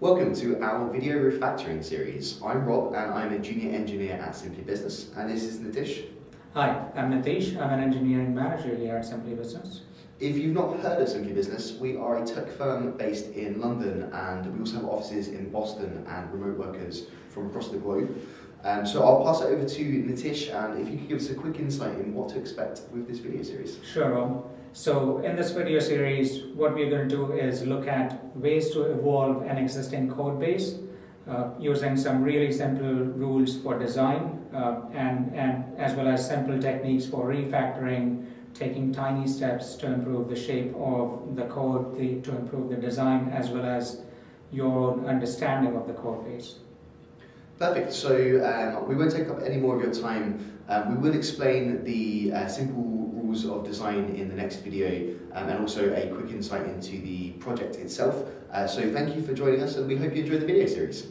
Welcome to our video refactoring series. I'm Rob and I'm a junior engineer at Simply Business, and this is Nitish. Hi, I'm Nitish. I'm an engineering manager here at Simply Business. If you've not heard of Simply Business, we are a tech firm based in London, and we also have offices in Boston and remote workers from across the globe. So I'll pass it over to Nitish, and if you could give us a quick insight in what to expect with this video series. Sure, Rob. So in this video series, what we're going to do is look at ways to evolve an existing code base using some really simple rules for design and as well as simple techniques for refactoring, taking tiny steps to improve the shape of the code, to improve the design, as well as your own understanding of the code base. Perfect. So we won't take up any more of your time. We will explain the simple rules of design in the next video and also a quick insight into the project itself. So thank you for joining us, and we hope you enjoy the video series.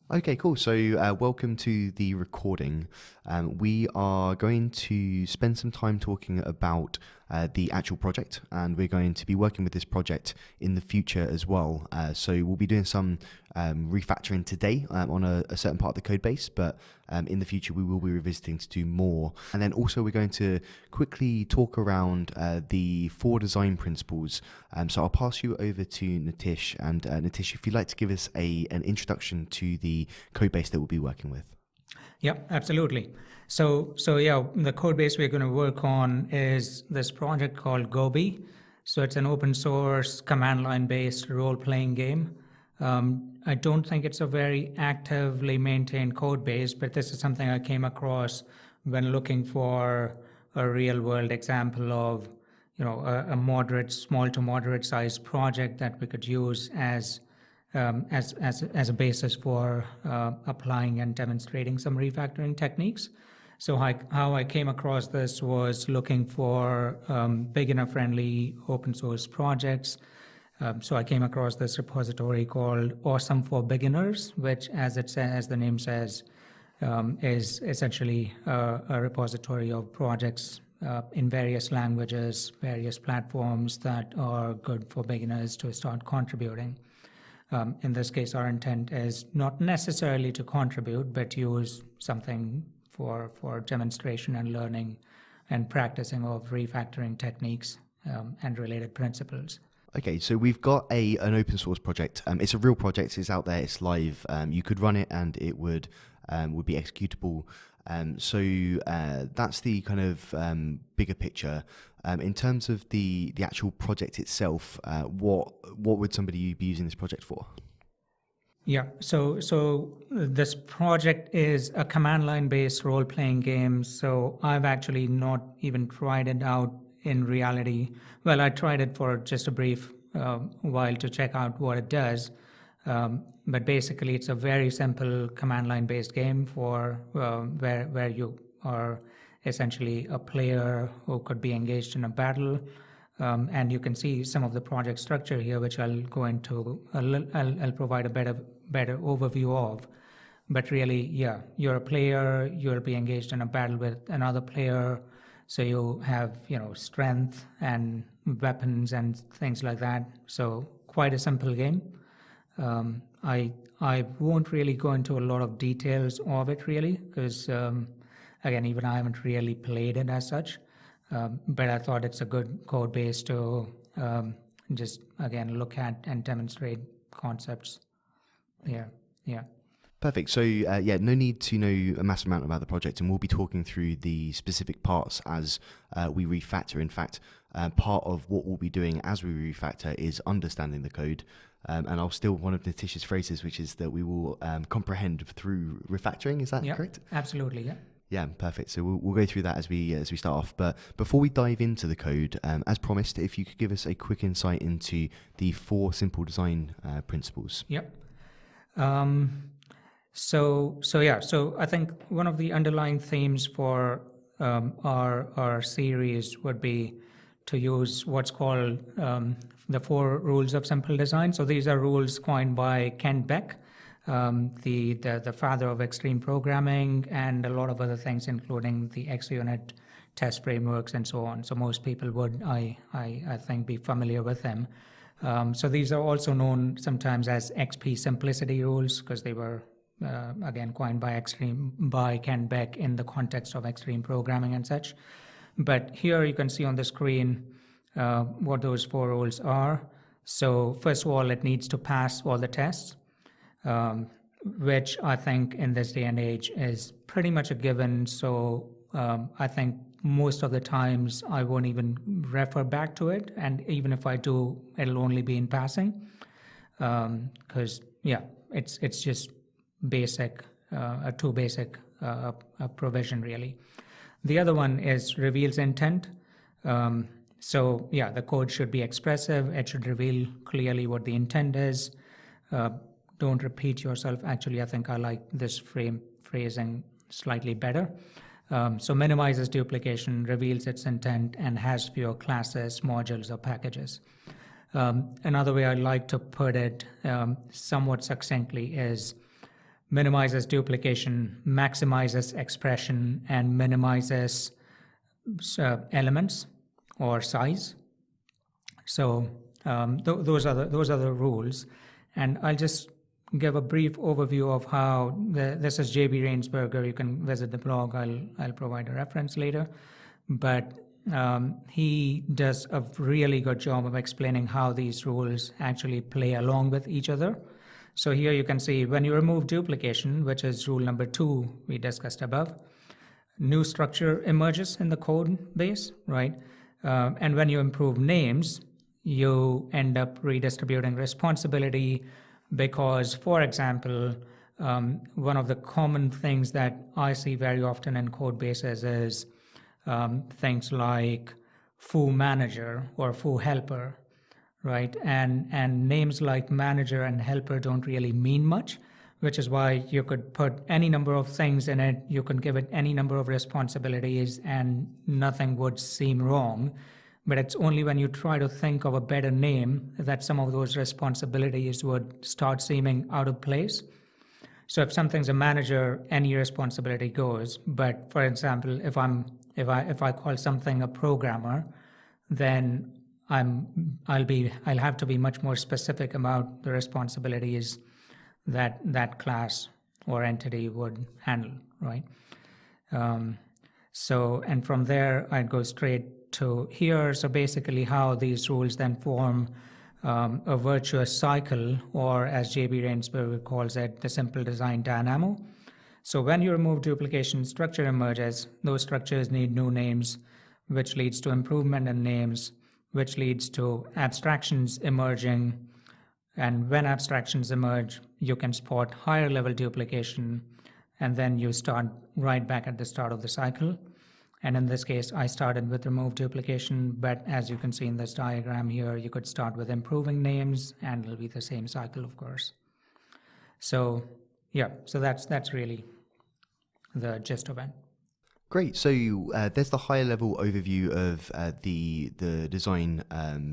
Okay, cool. So welcome to the recording. We are going to spend some time talking about the actual project, and we're going to be working with this project in the future as well. So we'll be doing some refactoring today on a certain part of the code base, but in the future we will be revisiting to do more. And then also we're going to quickly talk around the 4 design principles. So I'll pass you over to Nitish, and Nitish, if you'd like to give us an introduction to the code base that we'll be working with. Yeah, absolutely. So yeah, the code base we're going to work on is this project called Gobi. So it's an open source command line based role-playing game. I don't think it's a very actively maintained code base, but this is something I came across when looking for a real world example of, a small to moderate sized project that we could use as a basis for applying and demonstrating some refactoring techniques. So how I came across this was looking for beginner-friendly open source projects. So I came across this repository called Awesome for Beginners, which, as the name says, is essentially a repository of projects in various languages, various platforms that are good for beginners to start contributing. In this case, our intent is not necessarily to contribute, but use something for demonstration and learning and practicing of refactoring techniques and related principles. Okay, so we've got an open source project. It's a real project. It's out there. It's live. You could run it, and it would be executable. So that's the kind of bigger picture. In terms of the actual project itself, what would somebody be using this project for? Yeah, so this project is a command line based role playing game. So I've actually not even tried it out in reality. Well, I tried it for just a brief while to check out what it does. But basically, it's a very simple command line based game for where you are essentially a player who could be engaged in a battle. And you can see some of the project structure here, which I'll go into. I'll provide a better overview of. But really, yeah, you're a player. You'll be engaged in a battle with another player. So you have, strength and weapons and things like that. So quite a simple game. I won't really go into a lot of details of it really, because again, even I haven't really played it as such. But I thought it's a good code base to just again look at and demonstrate concepts. Yeah. Perfect. So no need to know a massive amount about the project, and we'll be talking through the specific parts as we refactor. In fact, part of what we'll be doing as we refactor is understanding the code. And I'll steal one of Nitish's phrases, which is that we will comprehend through refactoring. Is that correct? Absolutely, yeah. Yeah, perfect. So we'll go through that as we start off. But before we dive into the code, as promised, if you could give us a quick insight into the 4 simple design principles. Yep. So I think one of the underlying themes for our series would be to use what's called the 4 rules of simple design. So these are rules coined by Kent Beck, the father of extreme programming and a lot of other things, including the XUnit test frameworks and so on. So most people would, I think, be familiar with them. So these are also known sometimes as XP simplicity rules because they were, again, coined by Ken Beck in the context of extreme programming and such. But here you can see on the screen what those 4 rules are. So first of all, it needs to pass all the tests, which I think in this day and age is pretty much a given. So I think most of the times I won't even refer back to it. And even if I do, it'll only be in passing. Because, it's just basic, a too basic provision, really. The other one is reveals intent. So the code should be expressive. It should reveal clearly what the intent is. Don't repeat yourself. Actually, I think I like this phrasing slightly better. So minimizes duplication, reveals its intent, and has fewer classes, modules, or packages. Another way I like to put it somewhat succinctly is minimizes duplication, maximizes expression, and minimizes elements or size. So those are the rules, and I'll just give a brief overview of how this is J.B. Rainsberger. You can visit the blog. I'll provide a reference later, but he does a really good job of explaining how these rules actually play along with each other. So here you can see when you remove duplication, which is rule number 2 we discussed above, new structure emerges in the code base, right? And when you improve names, you end up redistributing responsibility because, for example, one of the common things that I see very often in code bases is things like foo manager or foo helper, right? And names like manager and helper don't really mean much, which is why you could put any number of things in it. You can give it any number of responsibilities and nothing would seem wrong. But it's only when you try to think of a better name that some of those responsibilities would start seeming out of place. So if something's a manager, any responsibility goes. But for example, if I call something a programmer, then I'll have to be much more specific about the responsibilities that class or entity would handle, right? And from there, I'd go straight to here. So basically how these rules then form a virtuous cycle, or as J.B. Rainsberger calls it, the simple design dynamo. So when you remove duplication, structure emerges. Those structures need new names, which leads to improvement in names, which leads to abstractions emerging. And when abstractions emerge, you can spot higher level duplication, and then you start right back at the start of the cycle. And in this case, I started with remove duplication, but as you can see in this diagram here, you could start with improving names, and it'll be the same cycle, of course. So that's really the gist of it. Great. So there's the higher level overview of the design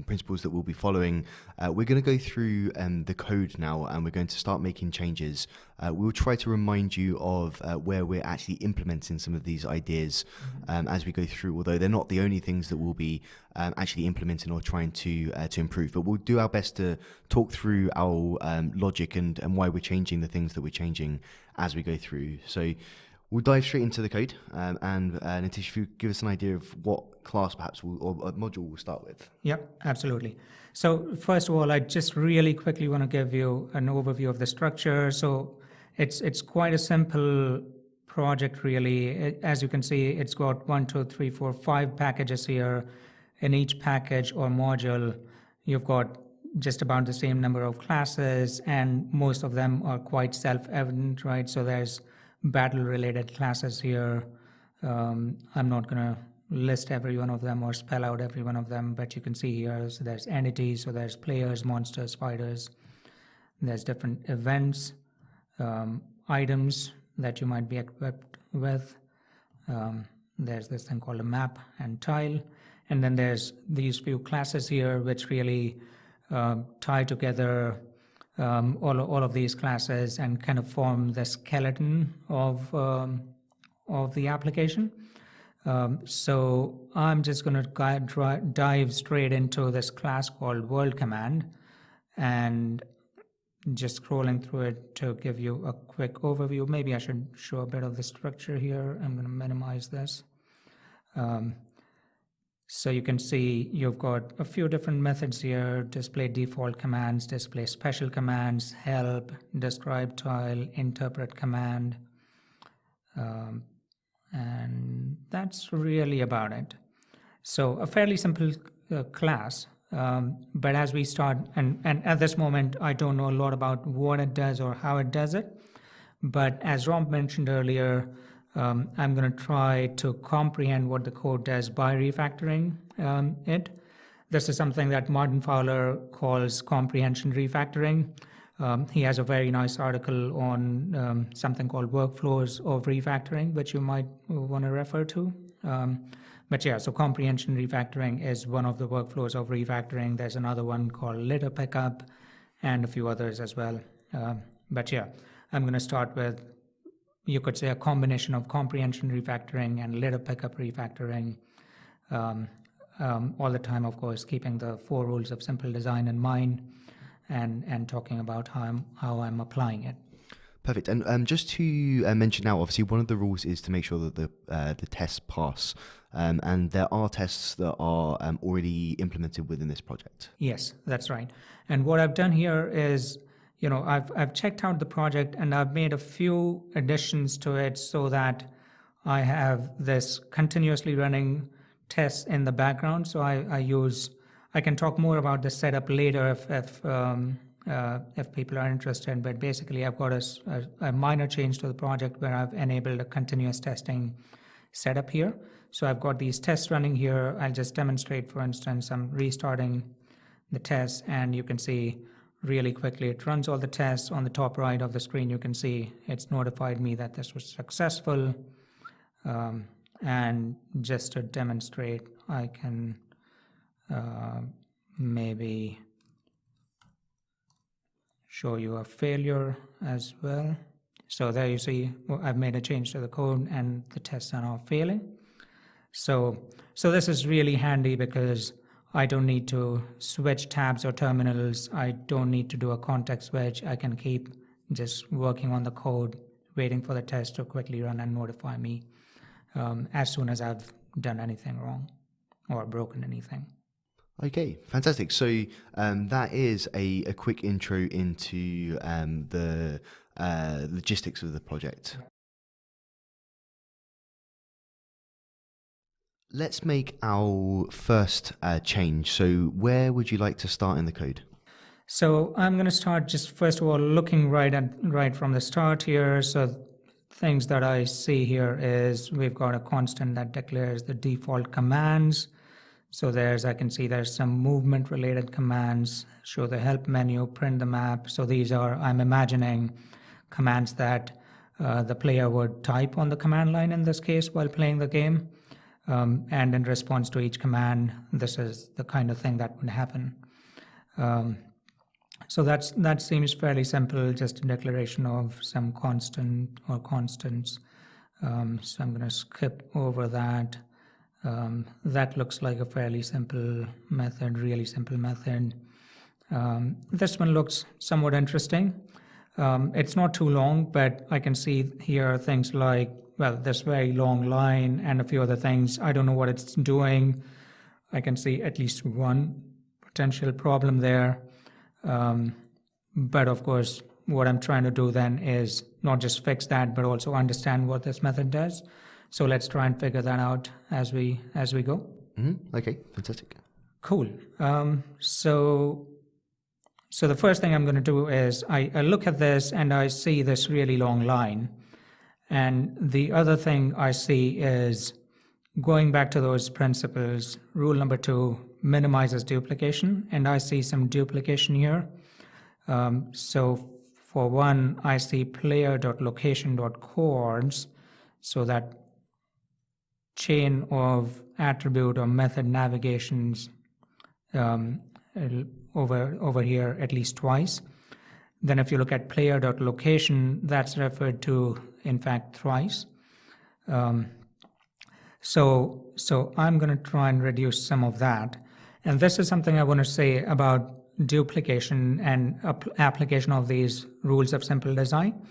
principles that we'll be following. We're going to go through the code now, and we're going to start making changes. We'll try to remind you of where we're actually implementing some of these ideas as we go through, although they're not the only things that we'll be actually implementing or trying to improve. But we'll do our best to talk through our logic and why we're changing the things that we're changing as we go through. So we'll dive straight into the code, and Nitish, if you give us an idea of what class perhaps or module we'll start with. Yeah, absolutely. So first of all, I just really quickly want to give you an overview of the structure. So it's quite a simple project, really. As you can see, it's got 1, 2, 3, 4, 5 packages here. In each package or module, you've got just about the same number of classes, and most of them are quite self-evident, right? So there's battle-related classes here. I'm not going to list every one of them or spell out every one of them, but you can see here, so there's entities, so there's players, monsters, fighters. There's different events, items that you might be equipped with. There's this thing called a map and tile. And then there's these few classes here, which really tie together all of these classes and kind of form the skeleton of the application. So I'm just going to dive straight into this class called world command, and just scrolling through it to give you a quick overview. Maybe I should show a bit of the structure here. I'm going to minimize this. So you can see you've got a few different methods here: display default commands, display special commands, help, describe tile, interpret command. And that's really about it. So a fairly simple class, but as we start, and at this moment, I don't know a lot about what it does or how it does it. But as Rob mentioned earlier, I'm going to try to comprehend what the code does by refactoring it. This is something that Martin Fowler calls comprehension refactoring. He has a very nice article on something called workflows of refactoring, which you might want to refer to. But yeah, so comprehension refactoring is one of the workflows of refactoring. There's another one called litter pickup and a few others as well. But yeah, I'm going to start with, you could say, a combination of comprehension refactoring and litter pickup refactoring. All the time, of course, keeping the 4 rules of simple design in mind, and talking about how I'm applying it. Perfect. And just to mention now, obviously, one of the rules is to make sure that the tests pass. And there are tests that are already implemented within this project. Yes, that's right. And what I've done here is, I've checked out the project and I've made a few additions to it so that I have this continuously running tests in the background. So I can talk more about the setup later if people are interested. But basically, I've got a minor change to the project where I've enabled a continuous testing setup here. So I've got these tests running here. I'll just demonstrate, for instance, I'm restarting the tests, and you can see really quickly it runs all the tests. On the top right of the screen, you can see it's notified me that this was successful. And just to demonstrate, I can maybe show you a failure as well. So there you see, I've made a change to the code and the tests are now failing. So this is really handy because I don't need to switch tabs or terminals. I don't need to do a context switch. I can keep just working on the code, waiting for the test to quickly run and notify me as soon as I've done anything wrong or broken anything. Okay, fantastic. So that is a quick intro into the logistics of the project. Let's make our first change. So where would you like to start in the code? So I'm going to start just first of all looking right from the start here. So things that I see here is we've got a constant that declares the default commands. So I can see there's some movement related commands, show the help menu, print the map. So these are, I'm imagining, commands that the player would type on the command line in this case while playing the game. And in response to each command, this is the kind of thing that would happen. So that seems fairly simple, just a declaration of some constant or constants. So I'm going to skip over that. That looks like a fairly simple method, really simple method. This one looks somewhat interesting. It's not too long, but I can see here things like, well, this very long line and a few other things. I don't know what it's doing. I can see at least one potential problem there. But of course, what I'm trying to do then is not just fix that, but also understand what this method does. So let's try and figure that out as we go. Mm-hmm. Okay, fantastic. Cool. So the first thing I'm going to do is I look at this and I see this really long line. And the other thing I see is going back to those principles. Rule number 2 minimizes duplication, and I see some duplication here. So for one, I see player.location.chords, so that chain of attribute or method navigations over here at least twice. Then if you look at player.location, that's referred to, in fact, thrice. So I'm going to try and reduce some of that. And this is something I want to say about duplication and application of these rules of simple design.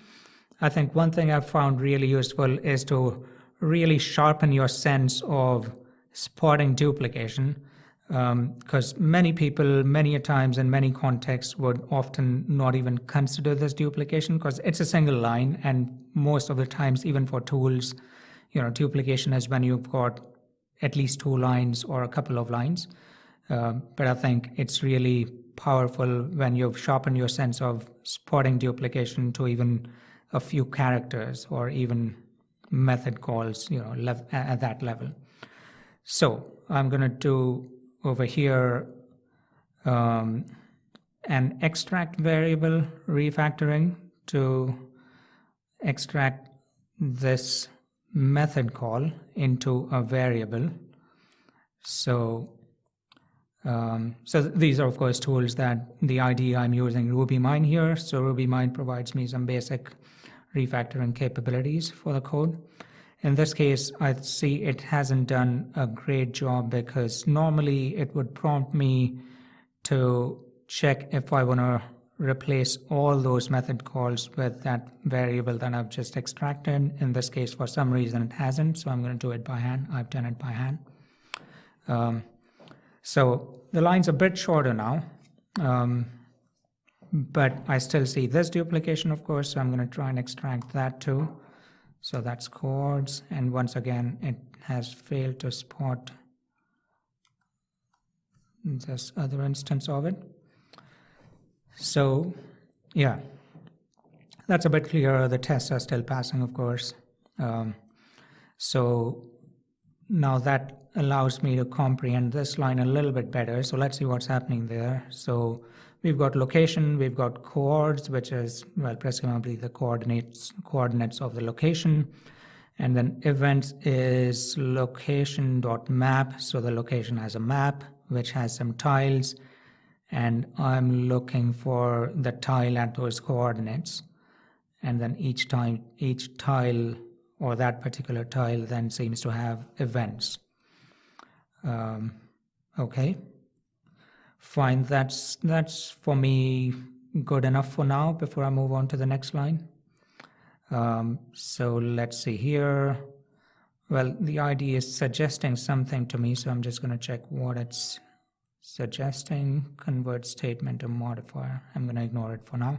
I think one thing I've found really useful is to really sharpen your sense of spotting duplication, because many people, many a times in many contexts, would often not even consider this duplication because it's a single line, and most of the times, even for tools, duplication is when you've got at least 2 lines or a couple of lines. But I think it's really powerful when you've sharpened your sense of spotting duplication to even a few characters or even method calls, at that level. So I'm going to do over here an extract variable refactoring to extract this method call into a variable. So these are, of course, tools that the IDE I'm using, RubyMine here. So RubyMine provides me some basic refactoring capabilities for the code. In this case, I see it hasn't done a great job because normally it would prompt me to check if I want to replace all those method calls with that variable that I've just extracted. In this case, for some reason, it hasn't, so I'm going to do it by hand. I've done it by hand. So the line's a bit shorter now, but I still see this duplication, of course, so I'm going to try and extract that too. So that's chords, and once again, it has failed to spot this other instance of it. So yeah, that's a bit clearer. The tests are still passing, of course. So now that allows me to comprehend this line a little bit better. So let's see what's happening there. So we've got location, we've got chords, which is, well, presumably the coordinates of the location. And then events is location.map. So the location has a map, which has some tiles. And I'm looking for the tile at those coordinates. And then each tile or that particular tile then seems to have events. Okay, fine. That's for me good enough for now before I move on to the next line. So let's see here. Well, the IDE is suggesting something to me, so I'm just going to check what it's suggesting. Convert statement to modifier. I'm going to ignore it for now.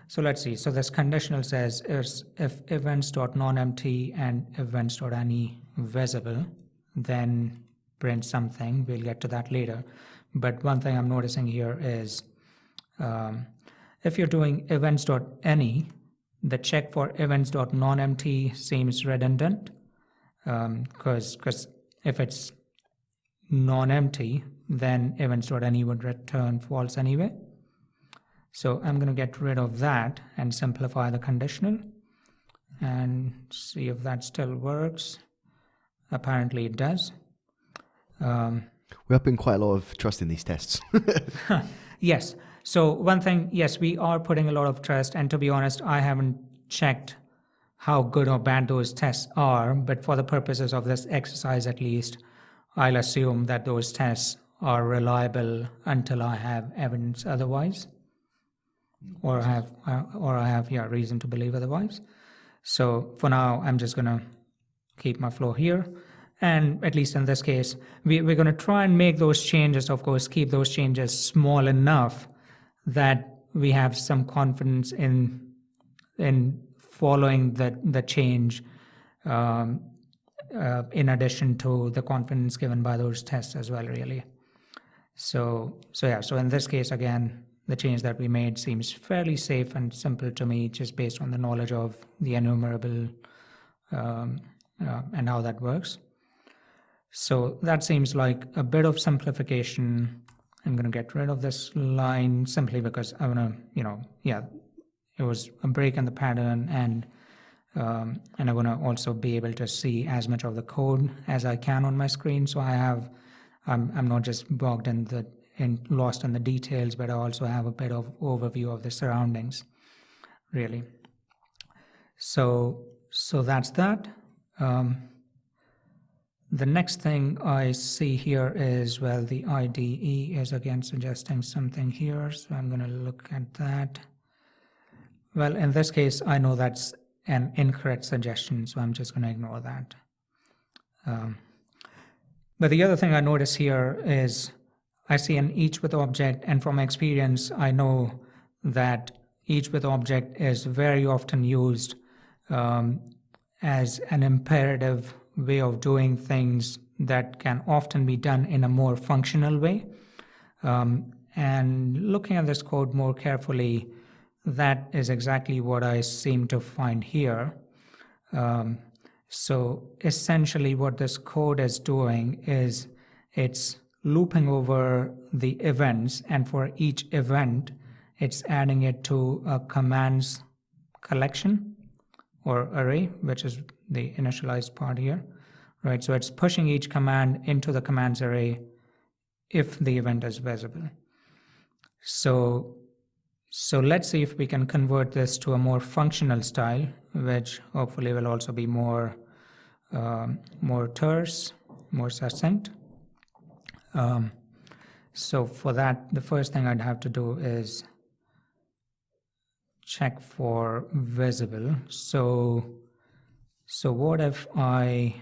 So let's see. So this conditional says if events.nonempty and events.any visible, then print something. We'll get to that later. But one thing I'm noticing here is if you're doing events.any, the check for events.nonempty seems redundant, because if it's non-empty, then events.any would return false anyway. So I'm going to get rid of that and simplify the conditional and see if that still works. Apparently it does. We're putting quite a lot of trust in these tests. Yes. So one thing, yes, we are putting a lot of trust. And to be honest, I haven't checked how good or bad those tests are. But for the purposes of this exercise, at least, I'll assume that those tests are reliable until I have evidence otherwise. Or I have reason to believe otherwise. So for now, I'm just going to keep my flow here. And at least in this case, we're going to try and make those changes, of course, keep those changes small enough that we have some confidence in following the change, in addition to the confidence given by those tests as well, really. So in this case, again, the change that we made seems fairly safe and simple to me, just based on the knowledge of the enumerable and how that works. So that seems like a bit of simplification. I'm going to get rid of this line simply because I want to, it was a break in the pattern, and I want to also be able to see as much of the code as I can on my screen. So I'm not just bogged in lost in the details, but I also have a bit of overview of the surroundings, really. So that's that. The next thing I see here is, well, the IDE is again suggesting something here, so I'm going to look at that. Well, in this case, I know that's an incorrect suggestion, so I'm just going to ignore that. But the other thing I notice here is I see an each with object, and from experience, I know that each with object is very often used as an imperative way of doing things that can often be done in a more functional way. And looking at this code more carefully, that is exactly what I seem to find here. So essentially what this code is doing is it's looping over the events, and for each event, it's adding it to a commands collection or array, which is the initialized part here, right? So it's pushing each command into the commands array if the event is visible. So let's see if we can convert this to a more functional style, which hopefully will also be more terse, more succinct. So for that, the first thing I'd have to do is check for visible. So what if I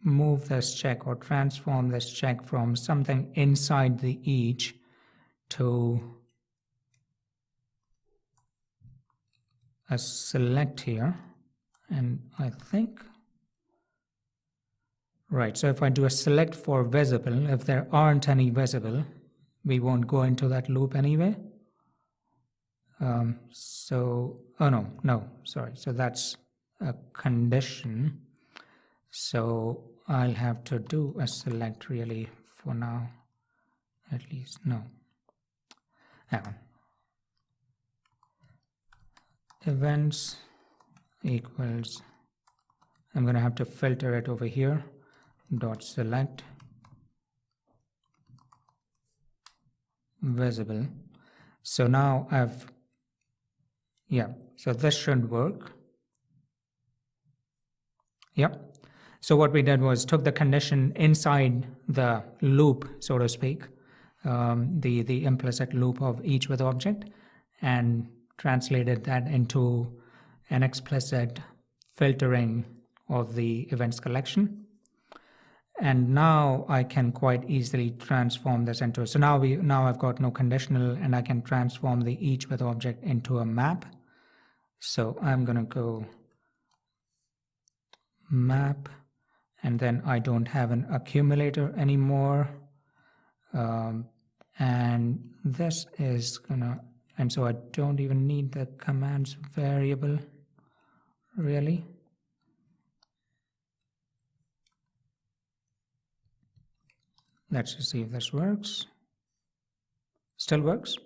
move this check or transform this check from something inside the each to a select here, and I think, right, so if I do a select for visible, if there aren't any visible, we won't go into that loop anyway. So that's a condition. So I'll have to do a select really for now, at least. No. Hang on. Events equals, I'm going to have to filter it over here, dot select visible. So now so this should work. Yep. So what we did was took the condition inside the loop, so to speak, the implicit loop of each with object, and translated that into an explicit filtering of the events collection. And now I can quite easily transform this into, so now I've got no conditional, and I can transform the each with object into a map. So I'm going to go map, and then I don't have an accumulator anymore. And this is gonna, and so I don't even need the commands variable, really. Let's just see if this works. Still works.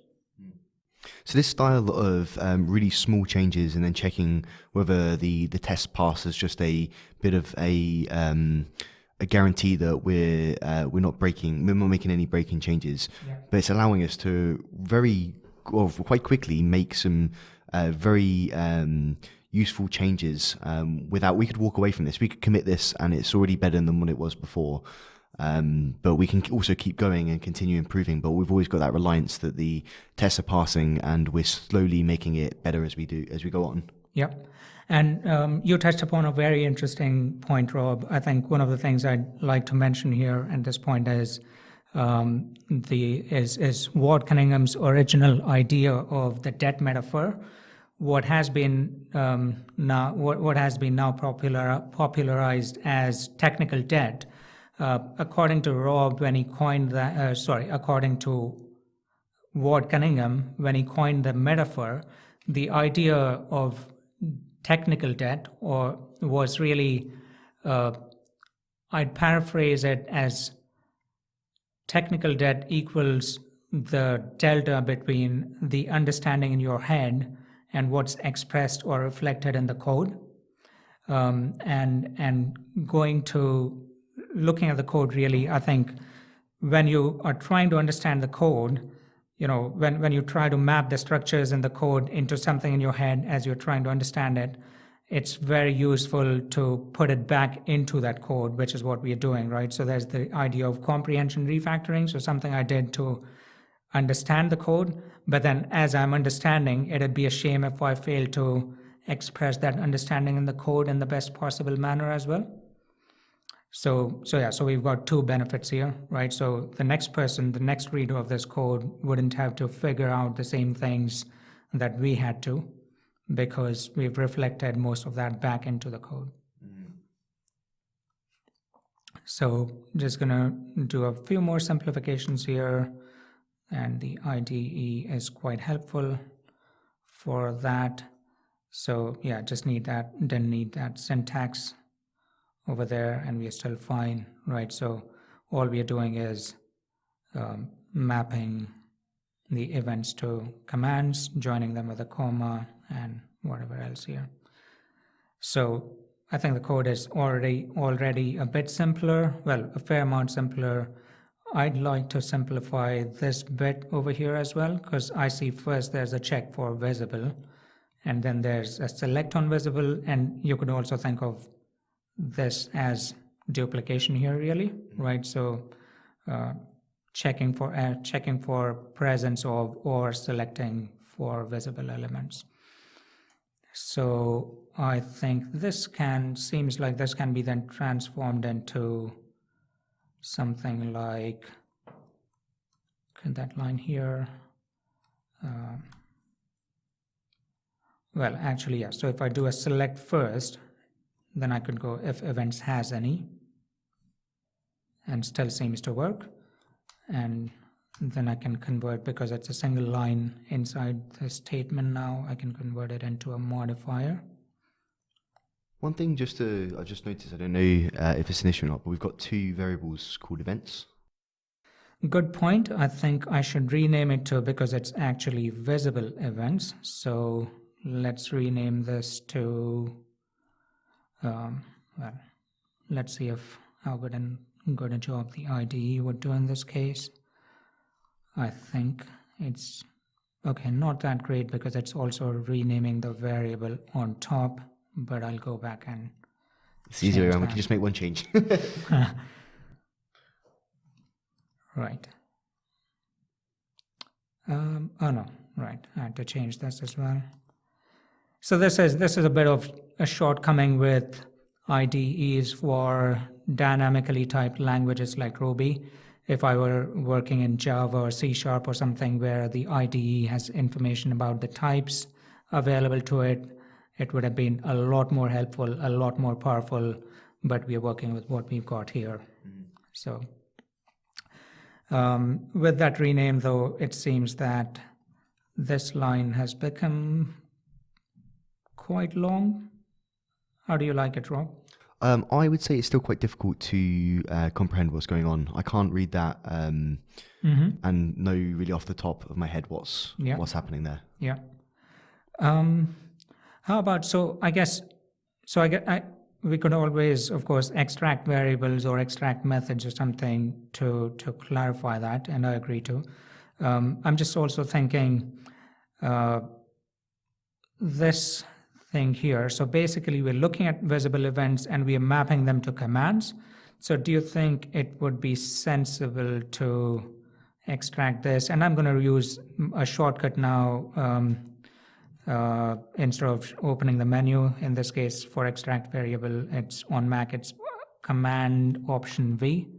So this style of really small changes and then checking whether the test passes just a bit of a guarantee that we're not making any breaking changes, but it's allowing us to quite quickly make some very useful changes without. We could walk away from this. We could commit this, and it's already better than what it was before. But we can also keep going and continue improving. But we've always got that reliance that the tests are passing, and we're slowly making it better as we go on. Yep. And you touched upon a very interesting point, Rob. I think one of the things I'd like to mention here at this point is Ward Cunningham's original idea of the debt metaphor. What has been now popularized as technical debt. According to Rob, when he coined that, according to Ward Cunningham, when he coined the metaphor, the idea of technical debt was really, I'd paraphrase it as technical debt equals the delta between the understanding in your head and what's expressed or reflected in the code, and looking at the code, really, I think when you are trying to understand the code, when you try to map the structures in the code into something in your head as you're trying to understand it, it's very useful to put it back into that code, which is what we are doing, right? So there's the idea of comprehension refactoring. So something I did to understand the code, but then as I'm understanding, it'd be a shame if I fail to express that understanding in the code in the best possible manner as well. So we've got two benefits here, right? So the next person, the next reader of this code wouldn't have to figure out the same things that we had to, because we've reflected most of that back into the code. So just gonna do a few more simplifications here, and the IDE is quite helpful for that. So yeah, just need that, didn't need that syntax over there, and we are still fine, right? So all we are doing is mapping the events to commands, joining them with a comma and whatever else here. So I think the code is already a bit simpler, well, a fair amount simpler. I'd like to simplify this bit over here as well, because I see first there's a check for visible, and then there's a select on visible, and you could also think of this as duplication here, really, right? So checking for presence of or selecting for visible elements. So I think this seems like this can be then transformed into something like that line here. Well, actually, yeah. So if I do a select first, then I could go if events has any, and still seems to work. And then I can convert, because it's a single line inside the statement now, I can convert it into a modifier. One thing I just noticed, I don't know if it's an issue or not, but we've got two variables called events. Good point. I think I should rename it to, because it's actually visible events. So let's rename this to, well, let's see how good a job the IDE would do in this case. I think it's okay, not that great, because it's also renaming the variable on top, but I'll go back and it's easier, we can just make one change. Right. Oh no, right, I had to change this as well. So this is a bit of a shortcoming with IDEs for dynamically typed languages like Ruby. If I were working in Java or C# or something where the IDE has information about the types available to it, it would have been a lot more helpful, a lot more powerful, but we are working with what we've got here. So with that rename, though, it seems that this line has become quite long. How do you like it, Rob? I would say it's still quite difficult to comprehend what's going on. I can't read that and know really off the top of my head what's happening there. Yeah. How about, we could always, of course, extract variables or extract methods or something to clarify that, and I agree to. I'm just also thinking this thing here. So basically, we're looking at visible events and we are mapping them to commands. So do you think it would be sensible to extract this? And I'm going to use a shortcut now. Instead of opening the menu, in this case for extract variable, it's on Mac, it's Command Option V.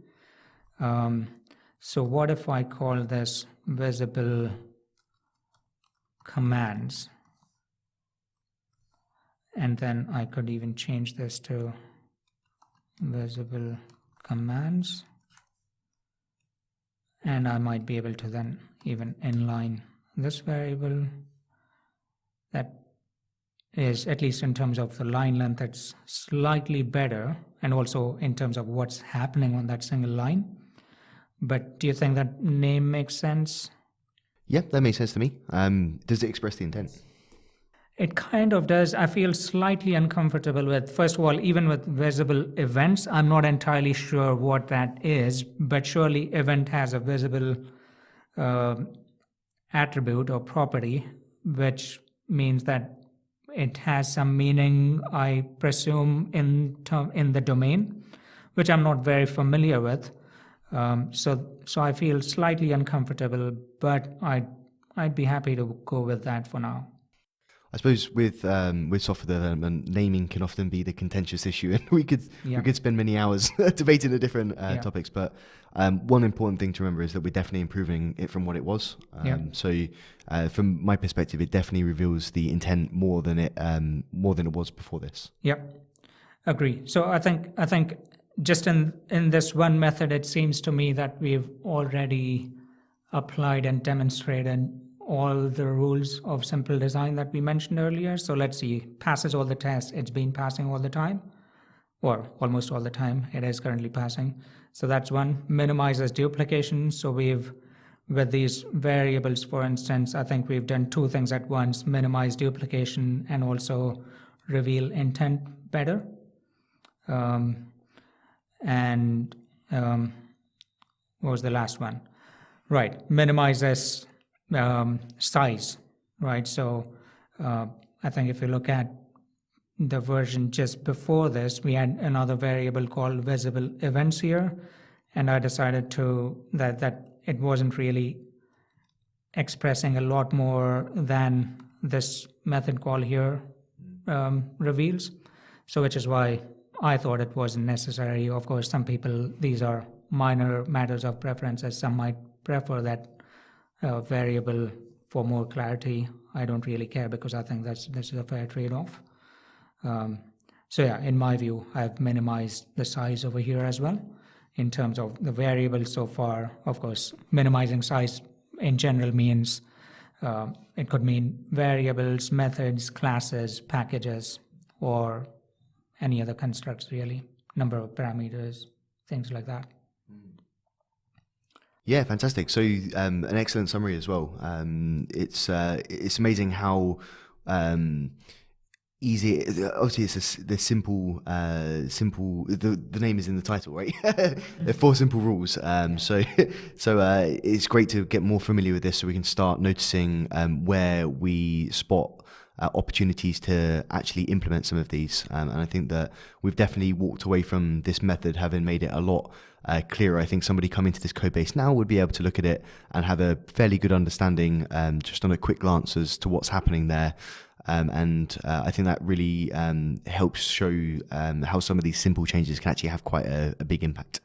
So what if I call this visible commands? And then I could even change this to visible commands. And I might be able to then even inline this variable. That is, at least in terms of the line length, it's slightly better, and also in terms of what's happening on that single line. But do you think that name makes sense? Yeah, that makes sense to me. Does it express the intent? It kind of does. I feel slightly uncomfortable with, first of all, even with visible events, I'm not entirely sure what that is, but surely event has a visible attribute or property, which means that it has some meaning, I presume, in the domain, which I'm not very familiar with. So I feel slightly uncomfortable, but I'd be happy to go with that for now. I suppose with software development, naming can often be the contentious issue, and we could spend many hours debating the different topics. But one important thing to remember is that we're definitely improving it from what it was. So from my perspective, it definitely reveals the intent more than it was before this. Yep, agree. So I think just in this one method, it seems to me that we've already applied and demonstrated all the rules of simple design that we mentioned earlier. So let's see, passes all the tests. It's been passing all the time, or almost all the time. It is currently passing. So that's one. Minimizes duplication. So with these variables, for instance, I think we've done two things at once: minimize duplication and also reveal intent better. What was the last one? Right, minimizes size, right? So I think if you look at the version just before this, we had another variable called visible events here, and I decided that it wasn't really expressing a lot more than this method call here reveals. So which is why I thought it wasn't necessary. Of course, some people, these are minor matters of preferences. Some might prefer that variable for more clarity. I don't really care because I think this is a fair trade-off. So yeah, in my view, I've minimized the size over here as well in terms of the variables so far. Of course, minimizing size in general means it could mean variables, methods, classes, packages, or any other constructs really, number of parameters, things like that. Yeah, fantastic. So an excellent summary as well. It's amazing how easy. Obviously, it's the simple. The name is in the title, right? There are 4 simple rules. So it's great to get more familiar with this, so we can start noticing where we spot opportunities to actually implement some of these. And I think that we've definitely walked away from this method having made it a lot clearer. I think somebody coming to this code base now would be able to look at it and have a fairly good understanding just on a quick glance as to what's happening there. And I think that really helps show how some of these simple changes can actually have quite a big impact.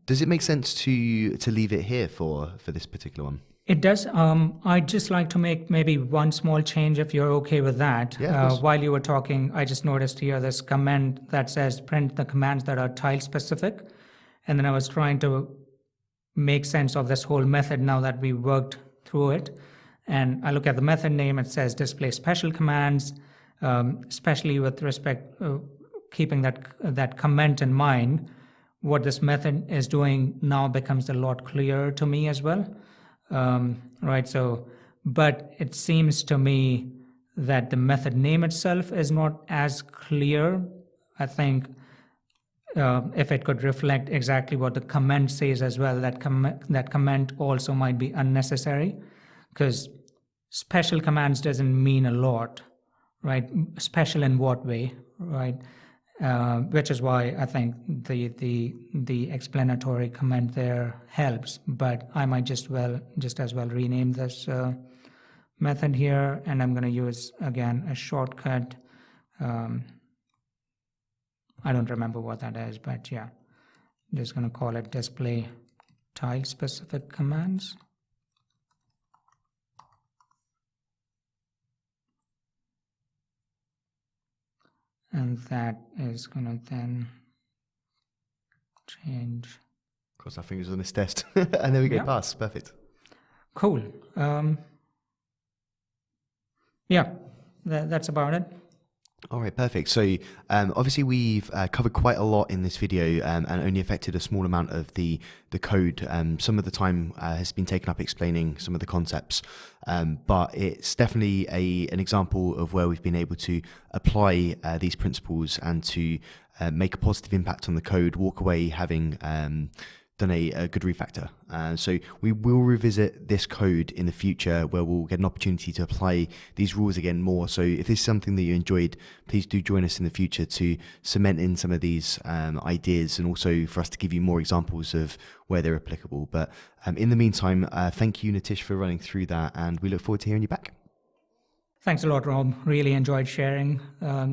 Does it make sense to leave it here for this particular one? It does. I'd just like to make maybe one small change if you're okay with that. Yeah, while you were talking, I just noticed here this comment that says print the commands that are tile specific. And then I was trying to make sense of this whole method now that we worked through it. And I look at the method name, it says display special commands, especially with respect, keeping that comment in mind. What this method is doing now becomes a lot clearer to me as well. Right, so, but it seems to me that the method name itself is not as clear. I think if it could reflect exactly what the comment says as well, that comment also might be unnecessary, because special commands doesn't mean a lot, right? Special in what way, right? Which is why I think the explanatory comment there helps, but I might just as well rename this method here, and I'm going to use again a shortcut. I don't remember what that is, but yeah, I'm just going to call it display tile specific commands. And that is going to then change. Cross our fingers on this test. And there we go, pass. Perfect. Cool. Yeah, that's about it. All right, perfect. So obviously we've covered quite a lot in this video and only affected a small amount of the code. Some of the time has been taken up explaining some of the concepts, but it's definitely an example of where we've been able to apply these principles and to make a positive impact on the code, walk away having done a good refactor. So we will revisit this code in the future where we'll get an opportunity to apply these rules again more. So if this is something that you enjoyed, please do join us in the future to cement in some of these ideas, and also for us to give you more examples of where they're applicable. But in the meantime, thank you, Nitish, for running through that, and we look forward to hearing you back. Thanks a lot, Rob. Really enjoyed sharing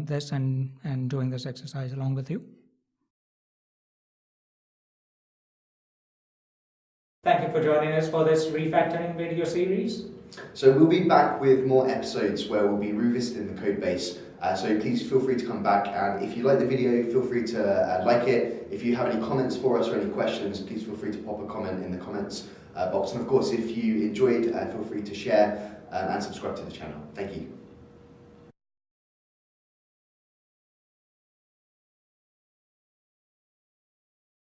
this and doing this exercise along with you. Thank you for joining us for this refactoring video series. So we'll be back with more episodes where we'll be revisiting the code base. So please feel free to come back, and if you like the video, feel free to like it. If you have any comments for us or any questions, please feel free to pop a comment in the comments box. And of course, if you enjoyed, feel free to share and subscribe to the channel. Thank you.